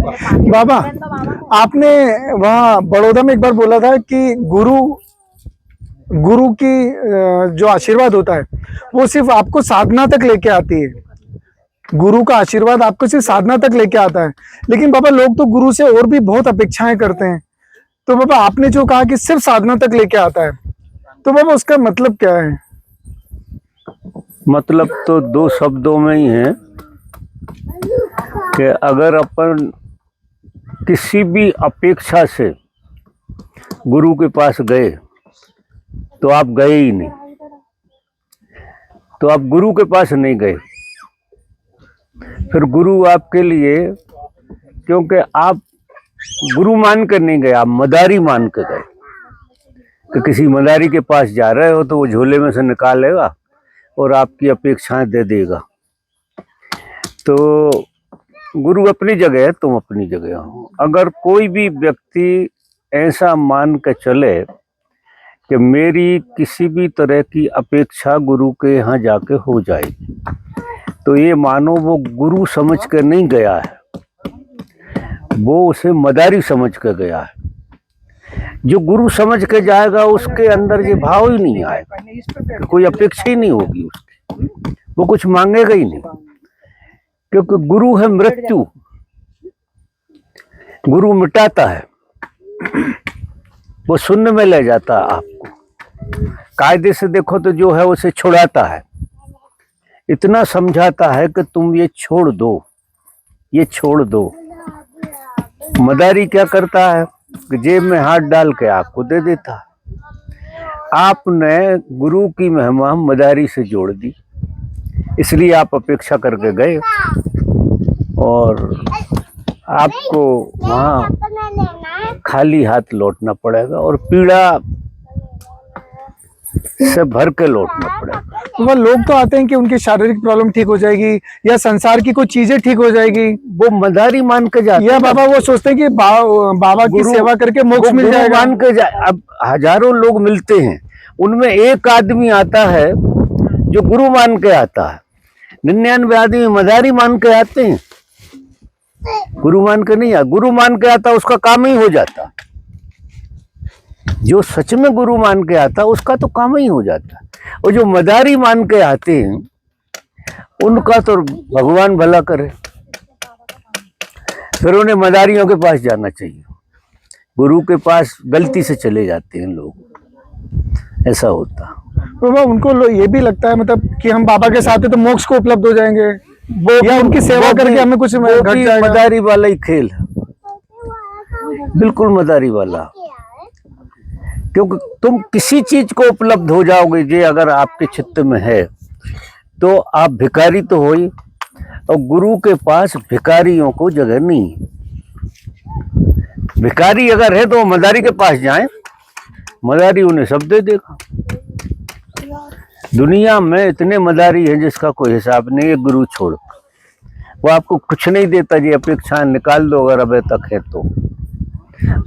बाबा, आपने वहाँ बड़ौदा में एक बार बोला था कि गुरु गुरु की जो आशीर्वाद होता है वो सिर्फ आपको साधना तक लेके आती है। गुरु का आशीर्वाद आपको सिर्फ साधना तक लेके आता है, लेकिन बाबा लोग तो गुरु से और भी बहुत अपेक्षाएं करते हैं। तो बाबा आपने जो कहा कि सिर्फ साधना तक लेके आता है, तो बाबा उसका मतलब क्या है? मतलब तो दो शब्दों में ही है कि अगर अपन किसी भी अपेक्षा से गुरु के पास गए तो आप गए ही नहीं, तो आप गुरु के पास नहीं गए। फिर गुरु आपके लिए, क्योंकि आप गुरु मान कर नहीं गए, आप मदारी मान कर गए कि किसी मदारी के पास जा रहे हो तो वो झोले में से निकालेगा और आपकी अपेक्षाएं दे देगा। तो गुरु अपनी जगह है, तुम अपनी जगह हो। अगर कोई भी व्यक्ति ऐसा मान के चले कि मेरी किसी भी तरह की अपेक्षा गुरु के यहाँ जाके हो जाएगी, तो ये मानो वो गुरु समझ कर नहीं गया है, वो उसे मदारी समझ कर गया है। जो गुरु समझ के जाएगा उसके अंदर ये भाव ही नहीं आएगा, कोई अपेक्षा ही नहीं होगी उसकी, वो कुछ मांगेगा ही नहीं। क्योंकि गुरु है मृत्यु, गुरु मिटाता है, वो शून्य में ले जाता है आपको। कायदे से देखो तो जो है उसे छुड़ाता है, इतना समझाता है कि तुम ये छोड़ दो, ये छोड़ दो। मदारी क्या करता है कि जेब में हाथ डाल के आपको दे देता है। आपने गुरु की महिमा मदारी से जोड़ दी, इसलिए आप अपेक्षा करके गए और आपको वहाँ खाली हाथ लौटना पड़ेगा और पीड़ा से भर के लौटना पड़ेगा। तो वह लोग तो आते हैं कि उनकी शारीरिक प्रॉब्लम ठीक हो जाएगी या संसार की कोई चीजें ठीक हो जाएगी, वो मदारी मान के जाते या बाबा वो सोचते हैं कि बाबा की सेवा करके मोक्ष मिल जाएगा। मान के अब हजारों लोग मिलते हैं, उनमें एक आदमी आता है जो गुरु मान के आता है, 99 आदमी मदारी मान के आते हैं, गुरु मान के नहीं आता। गुरु मान के आता उसका काम ही हो जाता, जो सच में गुरु मान के आता उसका तो काम ही हो जाता। और जो मदारी मान के आते हैं उनका तो भगवान भला करे। फिर उन्हें मदारियों के पास जाना चाहिए, गुरु के पास गलती से चले जाते हैं लोग, ऐसा होता। बाबा उनको ये भी लगता है मतलब कि हम बाबा के साथ हैं तो मोक्ष को उपलब्ध हो जाएंगे, वो या उनकी सेवा करके हमें कुछ घट जाएगा। मदारी वाला ही खेल, बिल्कुल मदारी वाला। क्योंकि तुम किसी चीज को उपलब्ध हो जाओगे जे अगर आपके चित्त में है, तो आप भिखारी तो हो ही, और गुरु के पास भिखारियों को जगह नहीं। भिखारी अगर है तो मदारी के पास जाएं, मदारी उन्हें सब दे देगा। दुनिया में इतने मदारी हैं जिसका कोई हिसाब नहीं है, गुरु छोड़। वो आपको कुछ नहीं देता जी, अपेक्षा निकाल दो अगर अभी तक है तो।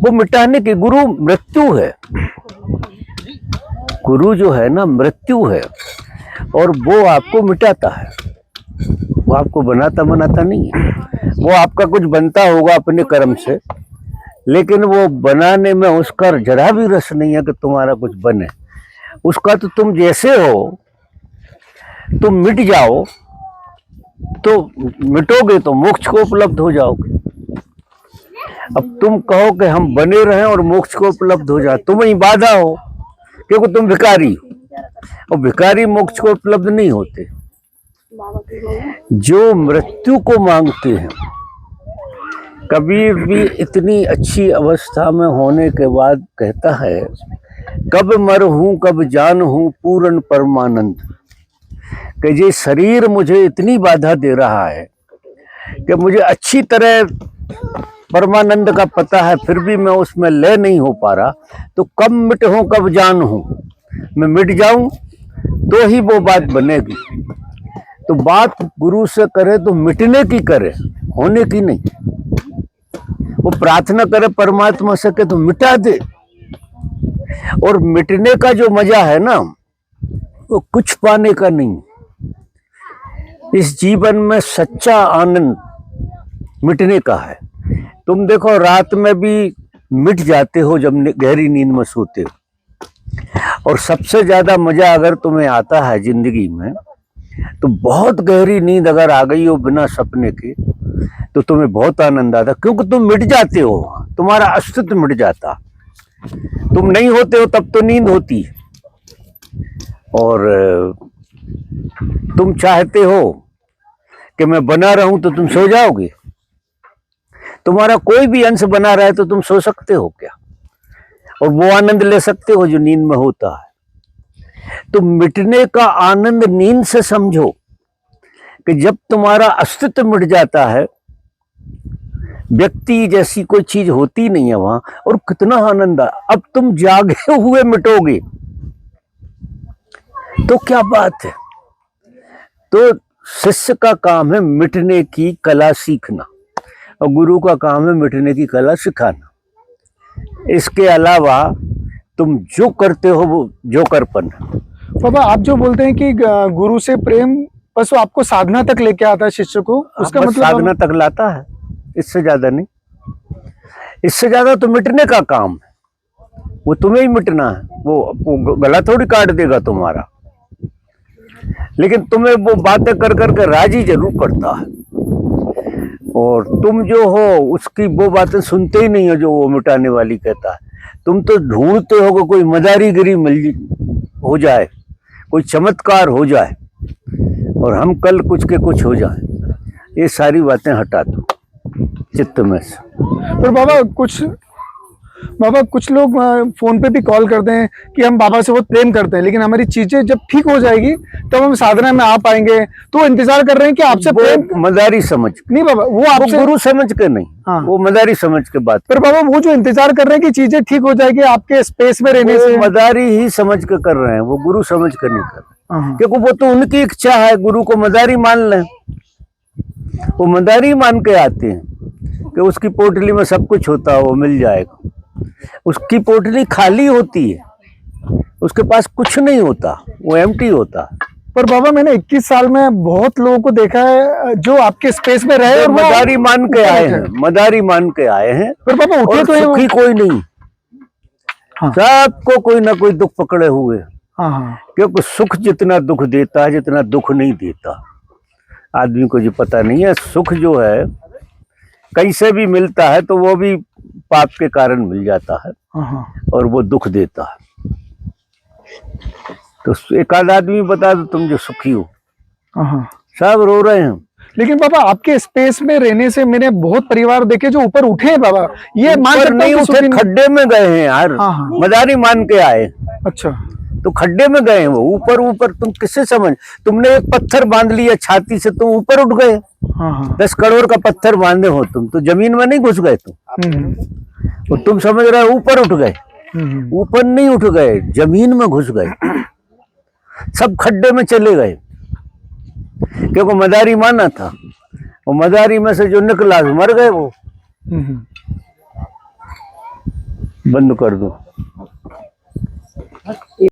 वो मिटाने की, गुरु मृत्यु है, गुरु जो है ना मृत्यु है, और वो आपको मिटाता है, वो आपको बनाता नहीं है। वो आपका कुछ बनता होगा अपने कर्म से, लेकिन वो बनाने में उसका जरा भी रस नहीं है कि तुम्हारा कुछ बने। उसका तो तुम जैसे हो तुम मिट जाओ, तो मिटोगे तो मोक्ष को उपलब्ध हो जाओगे। अब तुम कहो कि हम बने रहें और मोक्ष को उपलब्ध हो जाए, तुम ही बाधा हो, क्योंकि तुम भिखारी हो, और भिखारी मोक्ष को उपलब्ध नहीं होते। जो मृत्यु को मांगते हैं, कबीर भी इतनी अच्छी अवस्था में होने के बाद कहता है, कब मर हूं कब जान हूं पूर्ण परमानंद, कि ये शरीर मुझे इतनी बाधा दे रहा है कि मुझे अच्छी तरह परमानंद का पता है, फिर भी मैं उसमें लय नहीं हो पा रहा। तो कब मिट हूं कब जान हूं, मैं मिट जाऊं तो ही वो बात बनेगी। तो बात गुरु से करे तो मिटने की करे, होने की नहीं। वो प्रार्थना करे परमात्मा से कि तो मिटा दे। और मिटने का जो मजा है ना, वो कुछ पाने का नहीं। इस जीवन में सच्चा आनंद मिटने का है। तुम देखो रात में भी मिट जाते हो जब गहरी नींद में सोते हो। और सबसे ज्यादा मजा अगर तुम्हें आता है जिंदगी में, तो बहुत गहरी नींद अगर आ गई हो बिना सपने के, तो तुम्हें बहुत आनंद आता, क्योंकि तुम मिट जाते हो, तुम्हारा अस्तित्व मिट जाता। तुम नहीं होते हो तब तो नींद होती, और तुम चाहते हो कि मैं बना रहूं तो तुम सो जाओगे। तुम्हारा कोई भी अंश बना रहा है तो तुम सो सकते हो क्या, और वो आनंद ले सकते हो जो नींद में होता है। तो मिटने का आनंद नींद से समझो, कि जब तुम्हारा अस्तित्व मिट जाता है, व्यक्ति जैसी कोई चीज होती नहीं है वहां, और कितना आनंद है। अब तुम जागे हुए मिटोगे तो क्या बात है। तो शिष्य का काम है मिटने की कला सीखना, और गुरु का काम है मिटने की कला सिखाना। इसके अलावा तुम जो करते हो वो जोकरपन है। बाबा आप जो बोलते हैं कि गुरु से प्रेम बस वो आपको साधना तक लेके आता है शिष्य को, उसका बस मतलब साधना तक लाता है, इससे ज्यादा नहीं। इससे ज्यादा तो मिटने का काम है, वो तुम्हें ही मिटना है। वो गला थोड़ी काट देगा तुम्हारा, लेकिन तुम्हें वो बातें कर करके राजी जरूर करता है, और तुम जो हो उसकी वो बातें सुनते ही नहीं हो जो वो मिटाने वाली कहता है। तुम तो ढूंढते हो कि कोई मदारीगिरी हो जाए, कोई चमत्कार हो जाए, और हम कल कुछ के कुछ हो जाए। ये सारी बातें हटा दो चित्त में से। पर बाबा कुछ लोग फोन पे भी कॉल करते हैं कि हम बाबा से बहुत प्रेम करते हैं, लेकिन हमारी चीजें जब ठीक हो जाएगी तब हम साधना में आ पाएंगे, तो वो इंतजार कर रहे हैं कि आपसे प्रेम। मदारी समझ के नहीं बाबा, वो आपसे गुरु समझ के नहीं, हाँ। वो मदारी समझ के बात। पर बाबा वो जो इंतजार कर रहे हैं कि चीजें ठीक हो जाएगी आपके स्पेस में रहने से, मदारी ही समझ के कर रहे हैं, वो गुरु समझ के नहीं कर रहे। हाँ। क्योंकि वो तो उनकी इच्छा है, गुरु को मदारी मान लें। वो मदारी मान के आते हैं कि उसकी पोटली में सब कुछ होता है, वो मिल जाएगा। उसकी पोटली खाली होती है, उसके पास कुछ नहीं होता, वो एम्प्टी होता। पर बाबा मैंने 21 साल में बहुत लोगों को देखा है जो आपके स्पेस में रहे और मदारी मान के आए हैं, मदारी मान के आए हैं। पर बाबा उठे तो सुखी कोई नहीं, हाँ। सबको कोई ना कोई दुख पकड़े हुए। हाँ हाँ। क्योंकि सुख जितना दुख देता है जितना दुख नहीं देता, आदमी को जो पता नहीं है। सुख जो है कहीं से भी मिलता है तो वो भी पाप के कारण मिल जाता है, हाँ। और वो दुख देता है। तो एक आध आदमी बता दो तुम जो सुखी हो, हाँ। सब रो रहे हैं। लेकिन बाबा आपके स्पेस में रहने से मैंने बहुत परिवार देखे जो ऊपर उठे हैं बाबा, ये मान सकता नहीं हूं कि उठे, खड्डे में गए हैं यार। हाँ, हाँ। मदारी मान के आए, अच्छा तो खड्डे में गए हैं वो। ऊपर ऊपर तुम किससे समझ, तुमने एक पत्थर बांध लिया छाती से, तुम ऊपर उठ गए। हाँ हाँ। 10 करोड़ का पत्थर बांधे हो तुम, तो जमीन में नहीं घुस गए तुम। तो तुम समझ रहे हो ऊपर उठ गए, ऊपर नहीं उठ गए, जमीन में घुस गए, सब खड्डे में चले गए। क्योंकि मदारी माना था, वो मदारी में से जो निकला मर गए वो। बंद कर दो।